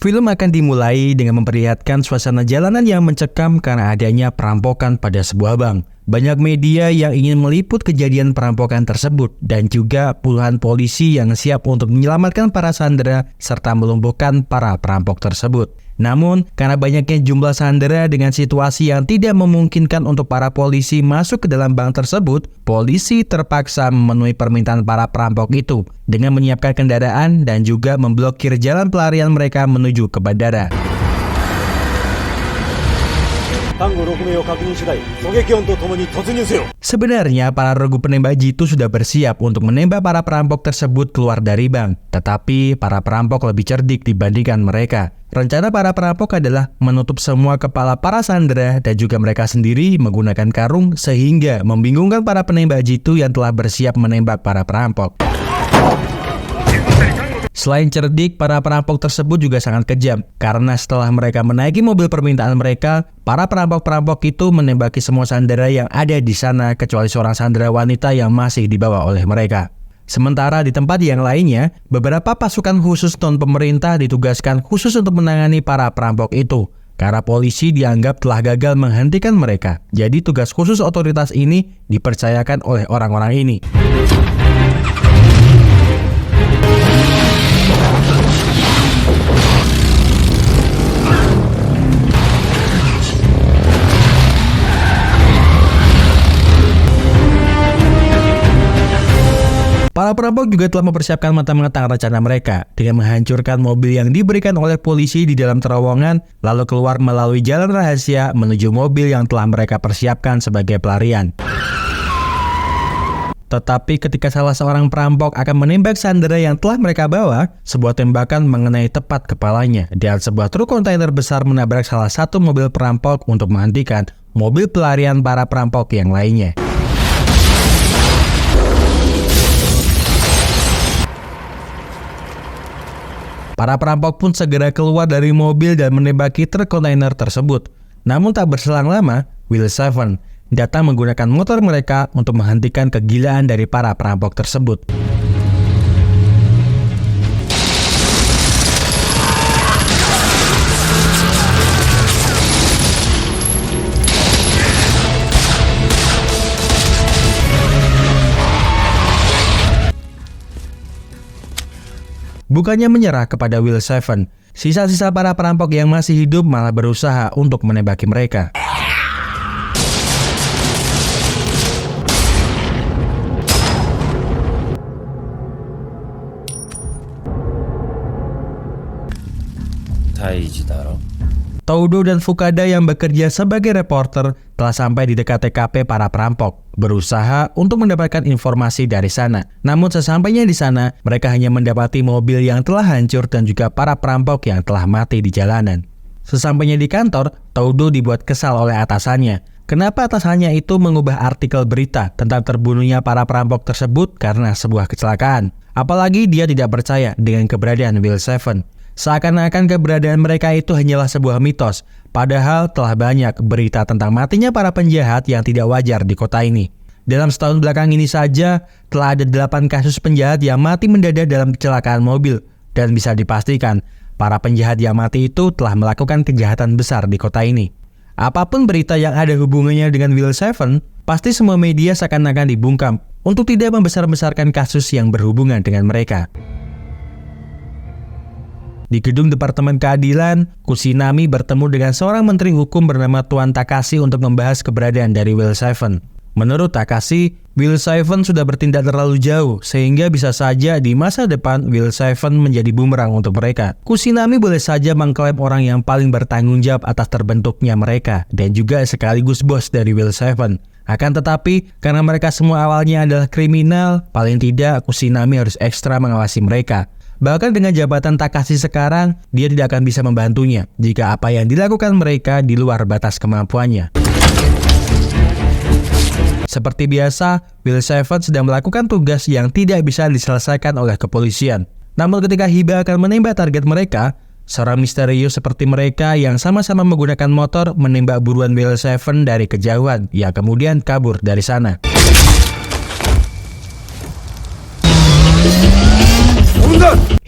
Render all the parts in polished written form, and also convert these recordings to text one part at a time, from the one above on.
Film akan dimulai dengan memperlihatkan suasana jalanan yang mencekam karena adanya perampokan pada sebuah bank. Banyak media yang ingin meliput kejadian perampokan tersebut dan juga puluhan polisi yang siap untuk menyelamatkan para sandera serta melumpuhkan para perampok tersebut. Namun, karena banyaknya jumlah sandera dengan situasi yang tidak memungkinkan untuk para polisi masuk ke dalam bank tersebut, polisi terpaksa memenuhi permintaan para perampok itu dengan menyiapkan kendaraan dan juga memblokir jalan pelarian mereka menuju ke bandara. Sebenarnya para regu penembak jitu sudah bersiap untuk menembak para perampok tersebut keluar dari bank. Tetapi para perampok lebih cerdik dibandingkan mereka. Rencana para perampok adalah menutup semua kepala para sandera dan juga mereka sendiri menggunakan karung sehingga membingungkan para penembak jitu yang telah bersiap menembak para perampok. Selain cerdik, para perampok tersebut juga sangat kejam karena setelah mereka menaiki mobil permintaan mereka, para perampok-perampok itu menembaki semua sandera yang ada di sana kecuali seorang sandera wanita yang masih dibawa oleh mereka. Sementara di tempat yang lainnya, beberapa pasukan khusus non-pemerintah ditugaskan khusus untuk menangani para perampok itu karena polisi dianggap telah gagal menghentikan mereka. Jadi tugas khusus otoritas ini dipercayakan oleh orang-orang ini. Para perampok juga telah mempersiapkan matang-matang rencana mereka dengan menghancurkan mobil yang diberikan oleh polisi di dalam terowongan, lalu keluar melalui jalan rahasia menuju mobil yang telah mereka persiapkan sebagai pelarian. Tetapi ketika salah seorang perampok akan menembak sandera yang telah mereka bawa, sebuah tembakan mengenai tepat kepalanya dan sebuah truk kontainer besar menabrak salah satu mobil perampok untuk menghentikan mobil pelarian para perampok yang lainnya. Para perampok pun segera keluar dari mobil dan menembaki truk kontainer tersebut. Namun tak berselang lama, Will Seven datang menggunakan motor mereka untuk menghentikan kegilaan dari para perampok tersebut. Bukannya menyerah kepada Will Seven, sisa-sisa para perampok yang masih hidup malah berusaha untuk menembaki mereka. Todo dan Fukada yang bekerja sebagai reporter telah sampai di dekat TKP para perampok, berusaha untuk mendapatkan informasi dari sana. Namun sesampainya di sana, mereka hanya mendapati mobil yang telah hancur dan juga para perampok yang telah mati di jalanan. Sesampainya di kantor, Todo dibuat kesal oleh atasannya. Kenapa atasannya itu mengubah artikel berita tentang terbunuhnya para perampok tersebut karena sebuah kecelakaan? Apalagi dia tidak percaya dengan keberadaan Will Seven. Seakan-akan keberadaan mereka itu hanyalah sebuah mitos, padahal telah banyak berita tentang matinya para penjahat yang tidak wajar di kota ini. Dalam setahun belakang ini saja, telah ada 8 kasus penjahat yang mati mendadak dalam kecelakaan mobil, dan bisa dipastikan, para penjahat yang mati itu telah melakukan kejahatan besar di kota ini. Apapun berita yang ada hubungannya dengan Will Seven, pasti semua media seakan-akan dibungkam untuk tidak membesar-besarkan kasus yang berhubungan dengan mereka. Di gedung Departemen Keadilan, Kusinami bertemu dengan seorang menteri hukum bernama Tuan Takashi untuk membahas keberadaan dari Will Seven. Menurut Takashi, Will Seven sudah bertindak terlalu jauh sehingga bisa saja di masa depan Will Seven menjadi bumerang untuk mereka. Kusinami boleh saja mengklaim orang yang paling bertanggung jawab atas terbentuknya mereka dan juga sekaligus bos dari Will Seven. Akan tetapi, karena mereka semua awalnya adalah kriminal, paling tidak Kusinami harus ekstra mengawasi mereka. Bahkan dengan jabatan Takashi sekarang, dia tidak akan bisa membantunya jika apa yang dilakukan mereka di luar batas kemampuannya. Seperti biasa, Will Seven sedang melakukan tugas yang tidak bisa diselesaikan oleh kepolisian. Namun ketika Hiba akan menembak target mereka, seorang misterius seperti mereka yang sama-sama menggunakan motor menembak buruan Will Seven dari kejauhan, yang kemudian kabur dari sana.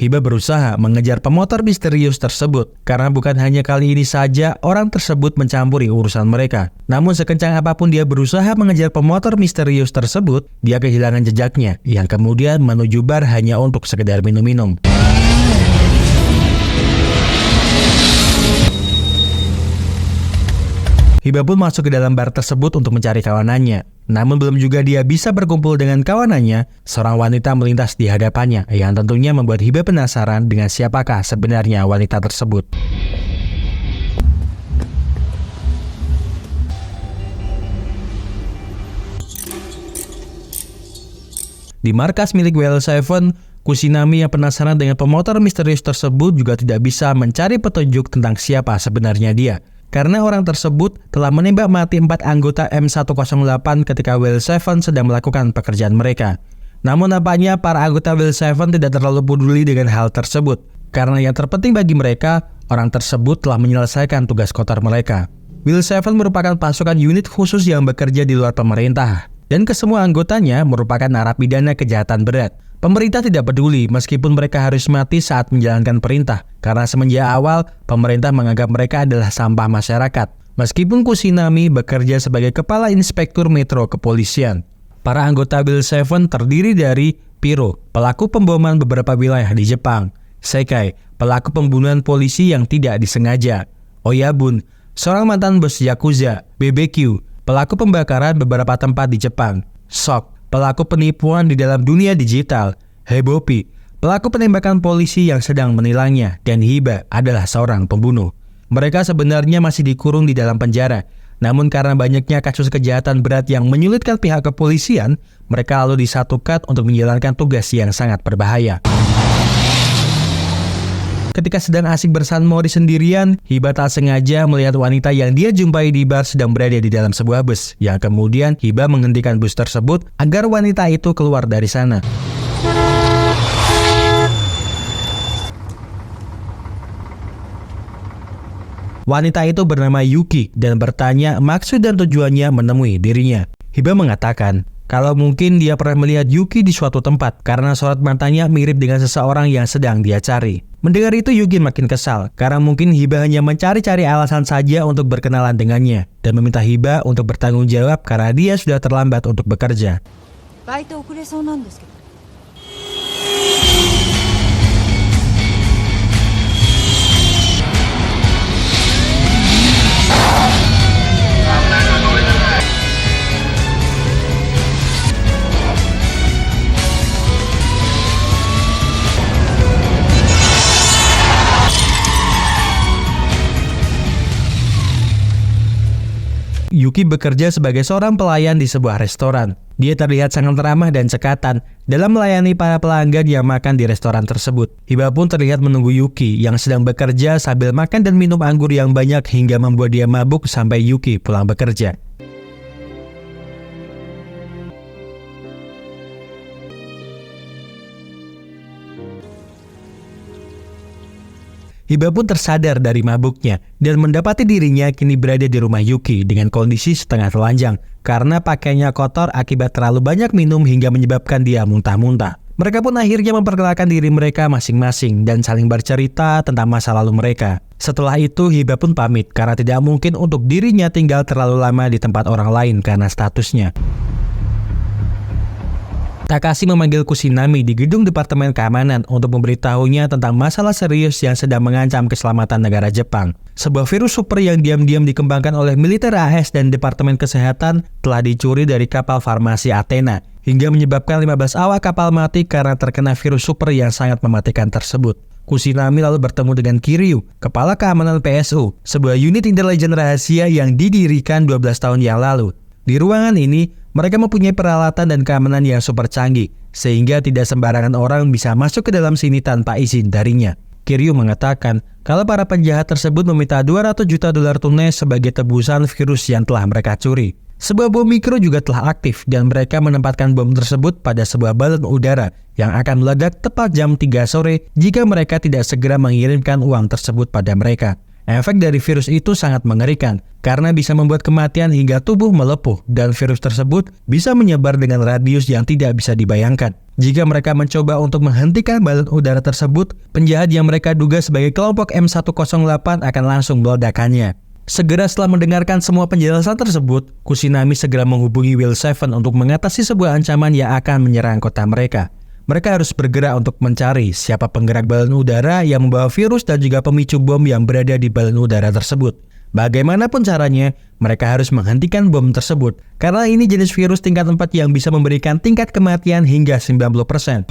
Hiba berusaha mengejar pemotor misterius tersebut karena bukan hanya kali ini saja orang tersebut mencampuri urusan mereka. Namun sekencang apapun dia berusaha mengejar pemotor misterius tersebut, dia kehilangan jejaknya yang kemudian menuju bar hanya untuk sekedar minum-minum. Hiba pun masuk ke dalam bar tersebut untuk mencari kawanannya. Namun belum juga dia bisa berkumpul dengan kawanannya, seorang wanita melintas di hadapannya yang tentunya membuat Hiba penasaran dengan siapakah sebenarnya wanita tersebut. Di markas milik WL7, Kusinami yang penasaran dengan pemotor misterius tersebut juga tidak bisa mencari petunjuk tentang siapa sebenarnya dia. Karena orang tersebut telah menembak mati 4 anggota M108 ketika WL7 sedang melakukan pekerjaan mereka. Namun nampaknya para anggota WL7 tidak terlalu peduli dengan hal tersebut. Karena yang terpenting bagi mereka, orang tersebut telah menyelesaikan tugas kotor mereka. WL7 merupakan pasukan unit khusus yang bekerja di luar pemerintah. Dan kesemua anggotanya merupakan narapidana kejahatan berat. Pemerintah tidak peduli meskipun mereka harus mati saat menjalankan perintah, karena semenjak awal pemerintah menganggap mereka adalah sampah masyarakat. Meskipun Kusinami bekerja sebagai kepala inspektur metro kepolisian. Para anggota WL7 terdiri dari Piro, pelaku pemboman beberapa wilayah di Jepang; Sekai, pelaku pembunuhan polisi yang tidak disengaja; Oyabun, seorang mantan bos Yakuza; BBQ, pelaku pembakaran beberapa tempat di Jepang; Sok, pelaku penipuan di dalam dunia digital; Hebopi, pelaku penembakan polisi yang sedang menilangnya; dan Hiba adalah seorang pembunuh. Mereka sebenarnya masih dikurung di dalam penjara, namun karena banyaknya kasus kejahatan berat yang menyulitkan pihak kepolisian, mereka lalu disatukan untuk menjalankan tugas yang sangat berbahaya. Ketika sedang asik bersanmori sendirian, Hiba tak sengaja melihat wanita yang dia jumpai di bar sedang berada di dalam sebuah bus, yang kemudian Hiba menghentikan bus tersebut agar wanita itu keluar dari sana. Wanita itu bernama Yuki dan bertanya maksud dan tujuannya menemui dirinya. Hiba mengatakan kalau mungkin dia pernah melihat Yuki di suatu tempat karena sorot matanya mirip dengan seseorang yang sedang dia cari. Mendengar itu Yuki makin kesal karena mungkin Hiba hanya mencari-cari alasan saja untuk berkenalan dengannya dan meminta Hiba untuk bertanggung jawab karena dia sudah terlambat untuk bekerja. Yuki bekerja sebagai seorang pelayan di sebuah restoran. Dia terlihat sangat ramah dan cekatan dalam melayani para pelanggan yang makan di restoran tersebut. Hiba pun terlihat menunggu Yuki yang sedang bekerja sambil makan dan minum anggur yang banyak hingga membuat dia mabuk sampai Yuki pulang bekerja. Hiba pun tersadar dari mabuknya dan mendapati dirinya kini berada di rumah Yuki dengan kondisi setengah telanjang karena pakaiannya kotor akibat terlalu banyak minum hingga menyebabkan dia muntah-muntah. Mereka pun akhirnya memperkenalkan diri mereka masing-masing dan saling bercerita tentang masa lalu mereka. Setelah itu Hiba pun pamit karena tidak mungkin untuk dirinya tinggal terlalu lama di tempat orang lain karena statusnya. Takashi memanggil Kusinami di gedung Departemen Keamanan untuk memberitahunya tentang masalah serius yang sedang mengancam keselamatan negara Jepang. Sebuah virus super yang diam-diam dikembangkan oleh militer AS dan Departemen Kesehatan telah dicuri dari kapal farmasi Athena, hingga menyebabkan 15 awak kapal mati karena terkena virus super yang sangat mematikan tersebut. Kusinami lalu bertemu dengan Kiryu, kepala keamanan PSU, sebuah unit intelijen rahasia yang didirikan 12 tahun yang lalu. Di ruangan ini, mereka mempunyai peralatan dan keamanan yang super canggih, sehingga tidak sembarangan orang bisa masuk ke dalam sini tanpa izin darinya. Kiryu mengatakan kalau para penjahat tersebut meminta 200 juta dolar tunai sebagai tebusan virus yang telah mereka curi. Sebuah bom mikro juga telah aktif dan mereka menempatkan bom tersebut pada sebuah balon udara yang akan meledak tepat jam 3 sore jika mereka tidak segera mengirimkan uang tersebut pada mereka. Efek dari virus itu sangat mengerikan karena bisa membuat kematian hingga tubuh melepuh dan virus tersebut bisa menyebar dengan radius yang tidak bisa dibayangkan. Jika mereka mencoba untuk menghentikan balon udara tersebut, penjahat yang mereka duga sebagai kelompok M108 akan langsung meledakannya. Segera setelah mendengarkan semua penjelasan tersebut, Kusinami segera menghubungi Will Seven untuk mengatasi sebuah ancaman yang akan menyerang kota mereka. Mereka harus bergerak untuk mencari siapa penggerak balon udara yang membawa virus dan juga pemicu bom yang berada di balon udara tersebut. Bagaimanapun caranya, mereka harus menghentikan bom tersebut karena ini jenis virus tingkat 4 yang bisa memberikan tingkat kematian hingga 90%.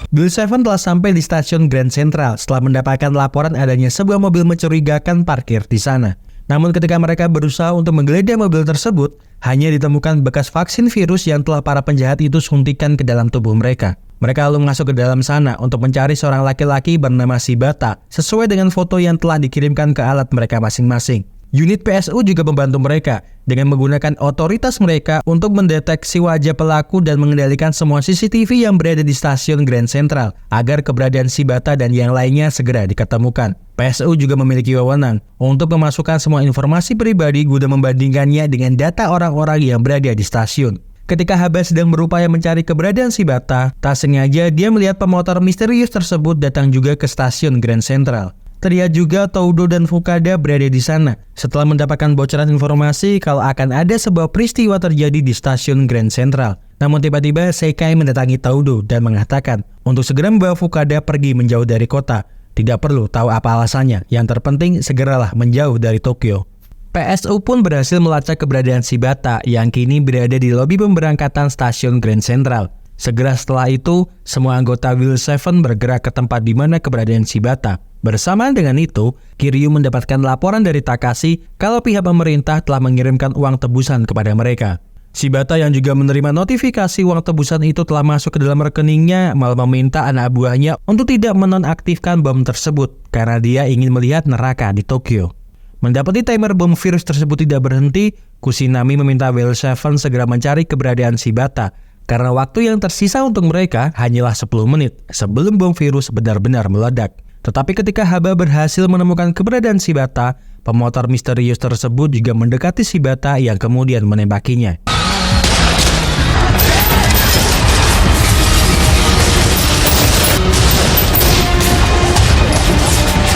Bill Seven telah sampai di stasiun Grand Central setelah mendapatkan laporan adanya sebuah mobil mencurigakan parkir di sana. Namun ketika mereka berusaha untuk menggeledah mobil tersebut, hanya ditemukan bekas vaksin virus yang telah para penjahat itu suntikan ke dalam tubuh mereka. Mereka lalu masuk ke dalam sana untuk mencari seorang laki-laki bernama Shibata, sesuai dengan foto yang telah dikirimkan ke alat mereka masing-masing. Unit PSU juga membantu mereka dengan menggunakan otoritas mereka untuk mendeteksi wajah pelaku dan mengendalikan semua CCTV yang berada di stasiun Grand Central agar keberadaan Shibata dan yang lainnya segera diketemukan. PSU juga memiliki wewenang untuk memasukkan semua informasi pribadi guna membandingkannya dengan data orang-orang yang berada di stasiun. Ketika Haba sedang berupaya mencari keberadaan Shibata, tak sengaja dia melihat pemotor misterius tersebut datang juga ke stasiun Grand Central. Terlihat juga Toudo dan Fukada berada di sana setelah mendapatkan bocoran informasi kalau akan ada sebuah peristiwa terjadi di stasiun Grand Central. Namun tiba-tiba Sekai mendatangi Toudo dan mengatakan untuk segera membawa Fukada pergi menjauh dari kota. Tidak perlu tahu apa alasannya, yang terpenting segeralah menjauh dari Tokyo. PSU pun berhasil melacak keberadaan Shibata yang kini berada di lobi pemberangkatan stasiun Grand Central. Segera setelah itu, semua anggota Will Seven bergerak ke tempat di mana keberadaan Shibata. Bersamaan dengan itu, Kiryu mendapatkan laporan dari Takashi kalau pihak pemerintah telah mengirimkan uang tebusan kepada mereka. Shibata yang juga menerima notifikasi uang tebusan itu telah masuk ke dalam rekeningnya malah meminta anak buahnya untuk tidak menonaktifkan bom tersebut karena dia ingin melihat neraka di Tokyo. Mendapati timer bom virus tersebut tidak berhenti, Kusinami meminta Will Seven segera mencari keberadaan Shibata karena waktu yang tersisa untuk mereka hanyalah 10 menit sebelum bom virus benar-benar meledak. Tetapi ketika Haba berhasil menemukan keberadaan Shibata, pemotor misterius tersebut juga mendekati Shibata yang kemudian menembakinya.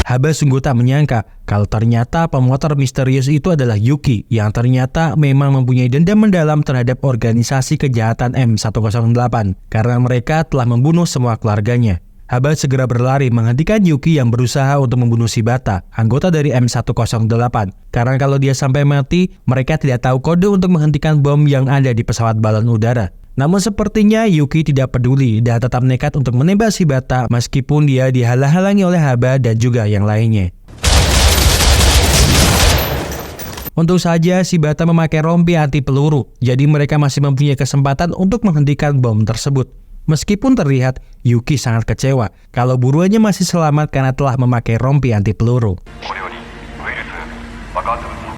Haba sungguh tak menyangka kalau ternyata pemotor misterius itu adalah Yuki yang ternyata memang mempunyai dendam mendalam terhadap organisasi kejahatan M108 karena mereka telah membunuh semua keluarganya. Haba segera berlari menghentikan Yuki yang berusaha untuk membunuh Shibata, anggota dari M108. Karena kalau dia sampai mati, mereka tidak tahu kode untuk menghentikan bom yang ada di pesawat balon udara. Namun sepertinya Yuki tidak peduli dan tetap nekat untuk menembak Shibata meskipun dia dihalang-halangi oleh Haba dan juga yang lainnya. Untung saja Shibata memakai rompi anti peluru, jadi mereka masih mempunyai kesempatan untuk menghentikan bom tersebut. Meskipun terlihat Yuki sangat kecewa kalau buruannya masih selamat karena telah memakai rompi anti peluru.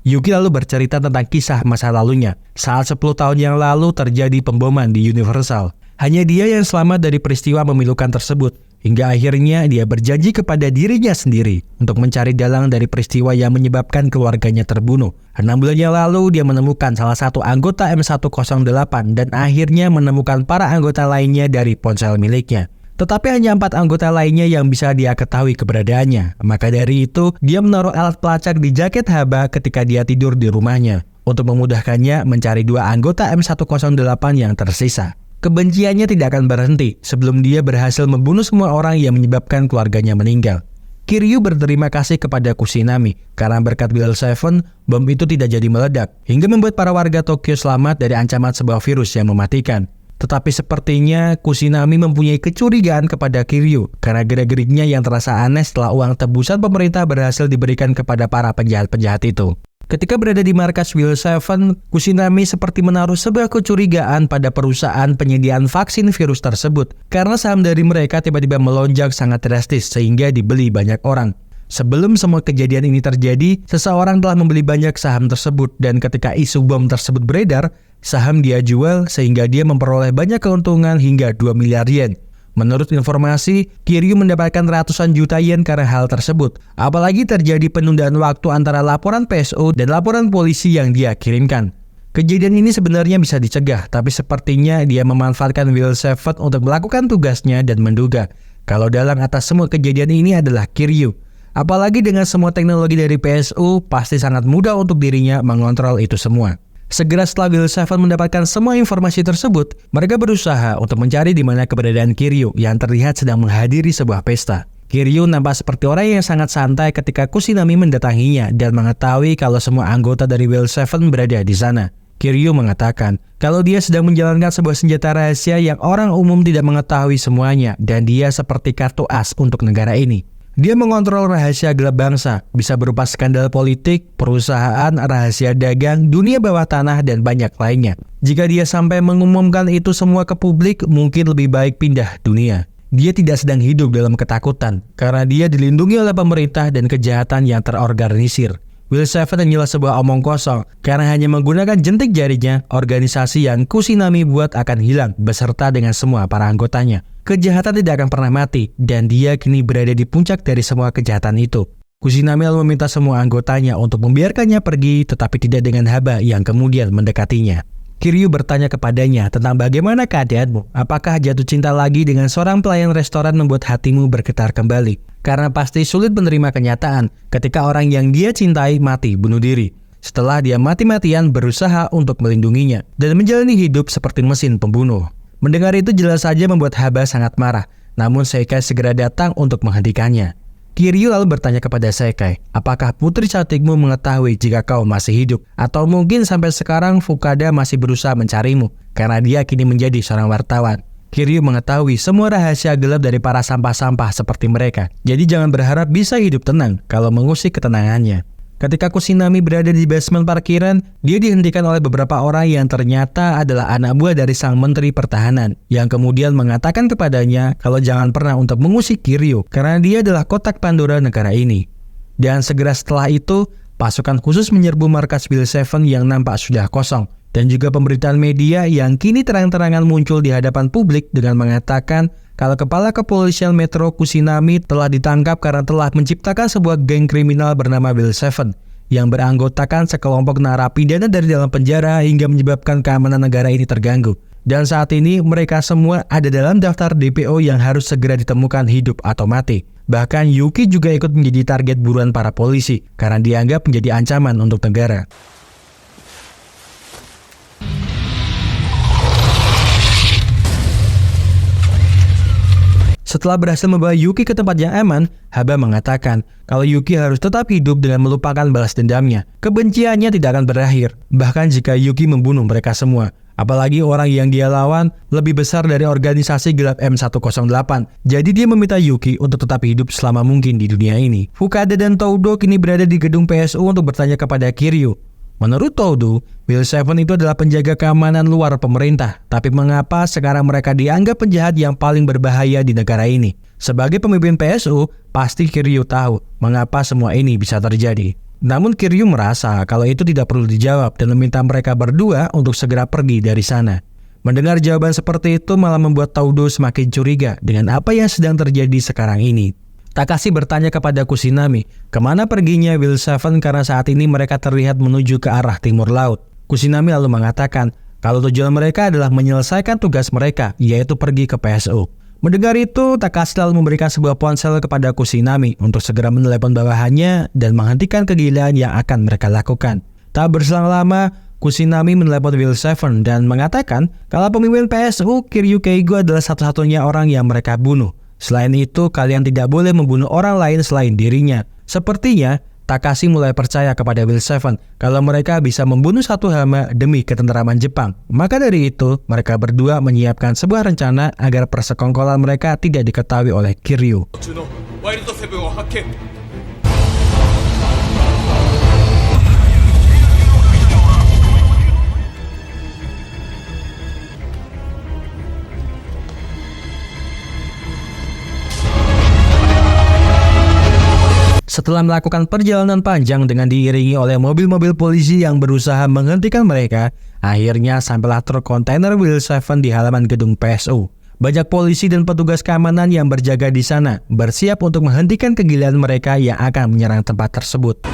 Yuki lalu bercerita tentang kisah masa lalunya saat 10 tahun yang lalu terjadi pemboman di Universal. Hanya dia yang selamat dari peristiwa memilukan tersebut, hingga akhirnya dia berjanji kepada dirinya sendiri untuk mencari dalang dari peristiwa yang menyebabkan keluarganya terbunuh. 6 bulan yang lalu dia menemukan salah satu anggota M108 dan akhirnya menemukan para anggota lainnya dari ponsel miliknya. Tetapi hanya 4 anggota lainnya yang bisa dia ketahui keberadaannya. Maka dari itu, dia menaruh alat pelacak di jaket Haba ketika dia tidur di rumahnya untuk memudahkannya mencari 2 anggota M108 yang tersisa. Kebenciannya tidak akan berhenti sebelum dia berhasil membunuh semua orang yang menyebabkan keluarganya meninggal. Kiryu berterima kasih kepada Kusinami karena berkat Will Seven, bom itu tidak jadi meledak hingga membuat para warga Tokyo selamat dari ancaman sebuah virus yang mematikan. Tetapi sepertinya Kusinami mempunyai kecurigaan kepada Kiryu karena gerak-geriknya yang terasa aneh setelah uang tebusan pemerintah berhasil diberikan kepada para penjahat-penjahat itu. Ketika berada di markas Will Seven, Kusinami seperti menaruh sebuah kecurigaan pada perusahaan penyediaan vaksin virus tersebut karena saham dari mereka tiba-tiba melonjak sangat drastis sehingga dibeli banyak orang. Sebelum semua kejadian ini terjadi, seseorang telah membeli banyak saham tersebut dan ketika isu bom tersebut beredar, saham dia jual sehingga dia memperoleh banyak keuntungan hingga 2 miliar yen. Menurut informasi, Kiryu mendapatkan ratusan juta yen karena hal tersebut. Apalagi terjadi penundaan waktu antara laporan PSO dan laporan polisi yang dia kirimkan. Kejadian ini sebenarnya bisa dicegah, tapi sepertinya dia memanfaatkan Will Seven untuk melakukan tugasnya dan menduga kalau dalang atas semua kejadian ini adalah Kiryu. Apalagi dengan semua teknologi dari PSU, pasti sangat mudah untuk dirinya mengontrol itu semua. Segera setelah Will Seven mendapatkan semua informasi tersebut, mereka berusaha untuk mencari di mana keberadaan Kiryu yang terlihat sedang menghadiri sebuah pesta. Kiryu nampak seperti orang yang sangat santai ketika Kusinami mendatanginya dan mengetahui kalau semua anggota dari Will Seven berada di sana. Kiryu mengatakan kalau dia sedang menjalankan sebuah senjata rahasia yang orang umum tidak mengetahui semuanya dan dia seperti kartu as untuk negara ini. Dia mengontrol rahasia gelap bangsa, bisa berupa skandal politik, perusahaan, rahasia dagang, dunia bawah tanah, dan banyak lainnya. Jika dia sampai mengumumkan itu semua ke publik, mungkin lebih baik pindah dunia. Dia tidak sedang hidup dalam ketakutan, karena dia dilindungi oleh pemerintah dan kejahatan yang terorganisir. Will Seven hanyalah sebuah omong kosong, karena hanya menggunakan jentik jarinya, organisasi yang Kusinami buat akan hilang beserta dengan semua para anggotanya. Kejahatan tidak akan pernah mati, dan dia kini berada di puncak dari semua kejahatan itu. Kusinami lalu meminta semua anggotanya untuk membiarkannya pergi, tetapi tidak dengan Haba yang kemudian mendekatinya. Kiryu bertanya kepadanya tentang bagaimana keadaanmu, apakah jatuh cinta lagi dengan seorang pelayan restoran membuat hatimu bergetar kembali. Karena pasti sulit menerima kenyataan ketika orang yang dia cintai mati bunuh diri. Setelah dia mati-matian berusaha untuk melindunginya dan menjalani hidup seperti mesin pembunuh. Mendengar itu jelas saja membuat Haba sangat marah, namun Seikai segera datang untuk menghentikannya. Kiryu lalu bertanya kepada Seikai, apakah putri cantikmu mengetahui jika kau masih hidup? Atau mungkin sampai sekarang Fukada masih berusaha mencarimu, karena dia kini menjadi seorang wartawan. Kiryu mengetahui semua rahasia gelap dari para sampah-sampah seperti mereka, jadi jangan berharap bisa hidup tenang kalau mengusik ketenangannya. Ketika Kusinami berada di basement parkiran, dia dihentikan oleh beberapa orang yang ternyata adalah anak buah dari sang menteri pertahanan, yang kemudian mengatakan kepadanya kalau jangan pernah untuk mengusik Kiryu, karena dia adalah kotak Pandora negara ini. Dan segera setelah itu, pasukan khusus menyerbu markas Will Seven yang nampak sudah kosong, dan juga pemberitaan media yang kini terang-terangan muncul di hadapan publik dengan mengatakan kalau kepala kepolisian Metro Kusinami telah ditangkap karena telah menciptakan sebuah geng kriminal bernama Will Seven yang beranggotakan sekelompok narapidana dari dalam penjara hingga menyebabkan keamanan negara ini terganggu. Dan saat ini mereka semua ada dalam daftar DPO yang harus segera ditemukan hidup atau mati. Bahkan Yuki juga ikut menjadi target buruan para polisi karena dianggap menjadi ancaman untuk negara. Setelah berhasil membawa Yuki ke tempat yang aman, Haba mengatakan kalau Yuki harus tetap hidup dengan melupakan balas dendamnya. Kebenciannya tidak akan berakhir, bahkan jika Yuki membunuh mereka semua. Apalagi orang yang dia lawan lebih besar dari organisasi gelap M108. Jadi dia meminta Yuki untuk tetap hidup selama mungkin di dunia ini. Fukada dan Toudo kini berada di gedung PSU untuk bertanya kepada Kiryu. Menurut Toudo, Will Seven itu adalah penjaga keamanan luar pemerintah. Tapi mengapa sekarang mereka dianggap penjahat yang paling berbahaya di negara ini? Sebagai pemimpin PSU, pasti Kiryu tahu mengapa semua ini bisa terjadi. Namun Kiryu merasa kalau itu tidak perlu dijawab dan meminta mereka berdua untuk segera pergi dari sana. Mendengar jawaban seperti itu malah membuat Toudo semakin curiga dengan apa yang sedang terjadi sekarang ini. Takashi bertanya kepada Kusinami, kemana perginya Will Seven karena saat ini mereka terlihat menuju ke arah timur laut. Kusinami lalu mengatakan kalau tujuan mereka adalah menyelesaikan tugas mereka, yaitu pergi ke PSU. Mendengar itu, Takashi lalu memberikan sebuah ponsel kepada Kusinami untuk segera menelepon bawahannya dan menghentikan kegilaan yang akan mereka lakukan. Tak berselang lama, Kusinami menelepon Will Seven dan mengatakan kalau pemimpin PSU Kiryu Keigo adalah satu-satunya orang yang mereka bunuh. Selain itu, kalian tidak boleh membunuh orang lain selain dirinya. Sepertinya, Takashi mulai percaya kepada Will Seven kalau mereka bisa membunuh satu hama demi ketenteraman Jepang. Maka dari itu, mereka berdua menyiapkan sebuah rencana agar persekongkolan mereka tidak diketahui oleh Kiryu. Setelah melakukan perjalanan panjang dengan diiringi oleh mobil-mobil polisi yang berusaha menghentikan mereka, akhirnya sampailah truk kontainer Will Seven di halaman gedung PSU. Banyak polisi dan petugas keamanan yang berjaga di sana, bersiap untuk menghentikan kegilaan mereka yang akan menyerang tempat tersebut.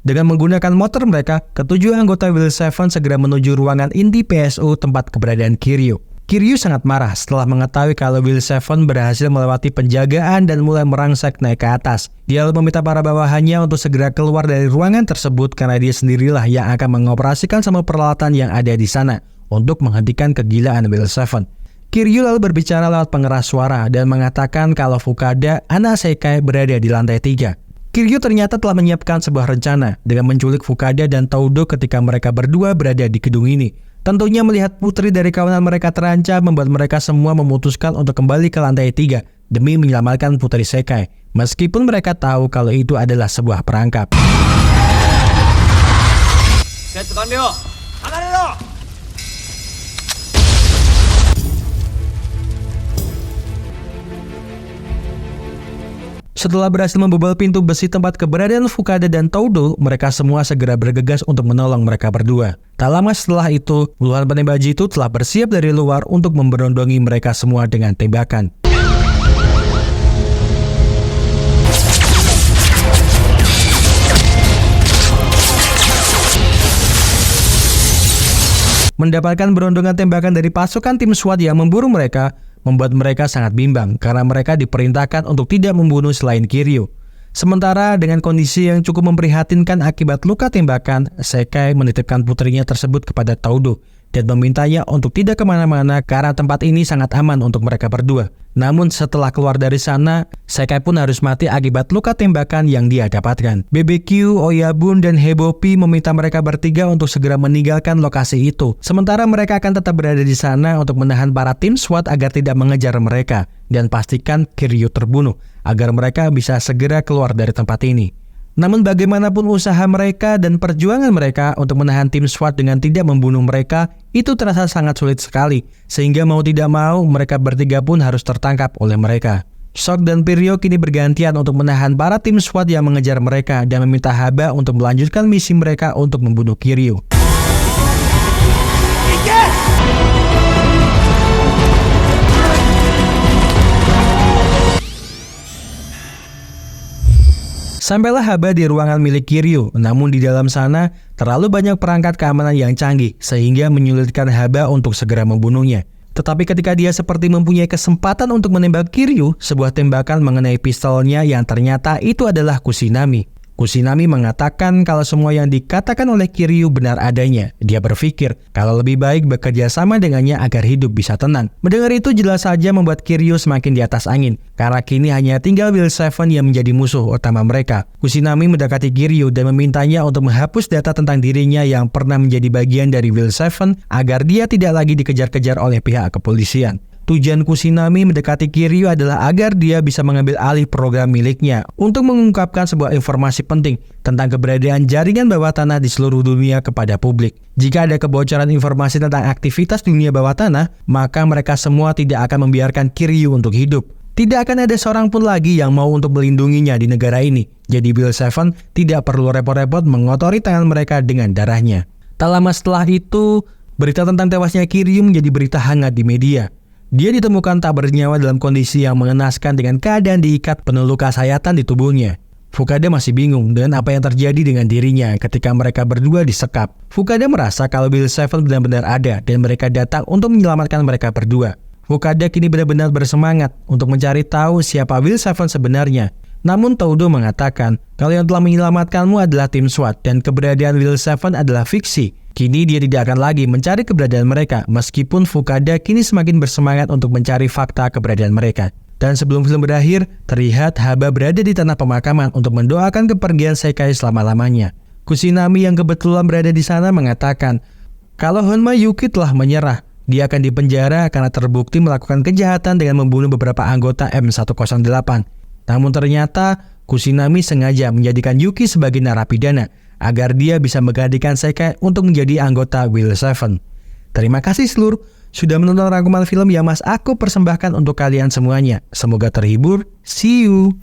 Dengan menggunakan motor mereka, ketujuh anggota Will Seven segera menuju ruangan inti PSU tempat keberadaan Kiryu. Kiryu sangat marah setelah mengetahui kalau Will Seven berhasil melewati penjagaan dan mulai merangsek naik ke atas. Dia lalu meminta para bawahannya untuk segera keluar dari ruangan tersebut karena dia sendirilah yang akan mengoperasikan semua peralatan yang ada di sana untuk menghentikan kegilaan Will Seven. Kiryu lalu berbicara lewat pengeras suara dan mengatakan kalau Fukada, anak Sekai, berada di lantai 3. Kiryu ternyata telah menyiapkan sebuah rencana dengan menculik Fukada dan Toudo ketika mereka berdua berada di gedung ini. Tentunya melihat putri dari kawanan mereka terancam membuat mereka semua memutuskan untuk kembali ke lantai 3 demi menyelamatkan putri Sekai, meskipun mereka tahu kalau itu adalah sebuah perangkap. Setelah berhasil membobol pintu besi tempat keberadaan Fukada dan Toudo, mereka semua segera bergegas untuk menolong mereka berdua. Tak lama setelah itu, puluhan penembak jitu telah bersiap dari luar untuk memberondongi mereka semua dengan tembakan. Mendapatkan berondongan tembakan dari pasukan tim SWAT yang memburu mereka, membuat mereka sangat bimbang karena mereka diperintahkan untuk tidak membunuh selain Kiryu. Sementara dengan kondisi yang cukup memprihatinkan akibat luka tembakan, Sekai menitipkan putrinya tersebut kepada Toudo dan memintanya untuk tidak kemana-mana karena tempat ini sangat aman untuk mereka berdua. Namun setelah keluar dari sana, Sekai pun harus mati akibat luka tembakan yang dia dapatkan. BBQ, Oyabun, dan Hebopi meminta mereka bertiga untuk segera meninggalkan lokasi itu. Sementara mereka akan tetap berada di sana untuk menahan para tim SWAT agar tidak mengejar mereka dan pastikan Kiryu terbunuh agar mereka bisa segera keluar dari tempat ini. Namun bagaimanapun usaha mereka dan perjuangan mereka untuk menahan tim SWAT dengan tidak membunuh mereka, itu terasa sangat sulit sekali, sehingga mau tidak mau mereka bertiga pun harus tertangkap oleh mereka. Shock dan Piryo kini bergantian untuk menahan para tim SWAT yang mengejar mereka dan meminta Haba untuk melanjutkan misi mereka untuk membunuh Kiryu. Sampailah Haba di ruangan milik Kiryu, namun di dalam sana terlalu banyak perangkat keamanan yang canggih sehingga menyulitkan Haba untuk segera membunuhnya. Tetapi ketika dia seperti mempunyai kesempatan untuk menembak Kiryu, sebuah tembakan mengenai pistolnya yang ternyata itu adalah Kusinami. Kusinami mengatakan kalau semua yang dikatakan oleh Kiryu benar adanya. Dia berpikir kalau lebih baik bekerja sama dengannya agar hidup bisa tenang. Mendengar itu jelas saja membuat Kiryu semakin di atas angin, karena kini hanya tinggal Will Seven yang menjadi musuh utama mereka. Kusinami mendekati Kiryu dan memintanya untuk menghapus data tentang dirinya yang pernah menjadi bagian dari Will Seven agar dia tidak lagi dikejar-kejar oleh pihak kepolisian. Tujuan Kusinami mendekati Kiryu adalah agar dia bisa mengambil alih program miliknya untuk mengungkapkan sebuah informasi penting tentang keberadaan jaringan bawah tanah di seluruh dunia kepada publik. Jika ada kebocoran informasi tentang aktivitas dunia bawah tanah, maka mereka semua tidak akan membiarkan Kiryu untuk hidup. Tidak akan ada seorang pun lagi yang mau untuk melindunginya di negara ini. Jadi Will Seven tidak perlu repot-repot mengotori tangan mereka dengan darahnya. Tak lama setelah itu, berita tentang tewasnya Kiryu menjadi berita hangat di media. Dia ditemukan tak bernyawa dalam kondisi yang mengenaskan dengan keadaan diikat penuh luka sayatan di tubuhnya. Fukada masih bingung dengan apa yang terjadi dengan dirinya ketika mereka berdua disekap. Fukada merasa kalau Will Seven benar-benar ada dan mereka datang untuk menyelamatkan mereka berdua. Fukada kini benar-benar bersemangat untuk mencari tahu siapa Will Seven sebenarnya. Namun Toudo mengatakan kalau yang telah menyelamatkanmu adalah tim SWAT dan keberadaan Will Seven adalah fiksi. Kini dia tidak akan lagi mencari keberadaan mereka, meskipun Fukada kini semakin bersemangat untuk mencari fakta keberadaan mereka. Dan sebelum film berakhir, terlihat Haba berada di tanah pemakaman untuk mendoakan kepergian Sekai selama-lamanya. Kusinami yang kebetulan berada di sana mengatakan, kalau Honma Yuki telah menyerah, dia akan dipenjara karena terbukti melakukan kejahatan dengan membunuh beberapa anggota M108. Namun ternyata, Kusinami sengaja menjadikan Yuki sebagai narapidana, agar dia bisa menggantikan Sekai untuk menjadi anggota Will Seven. Terima kasih seluruh sudah menonton rangkuman film yang Mas aku persembahkan untuk kalian semuanya. Semoga terhibur. See you!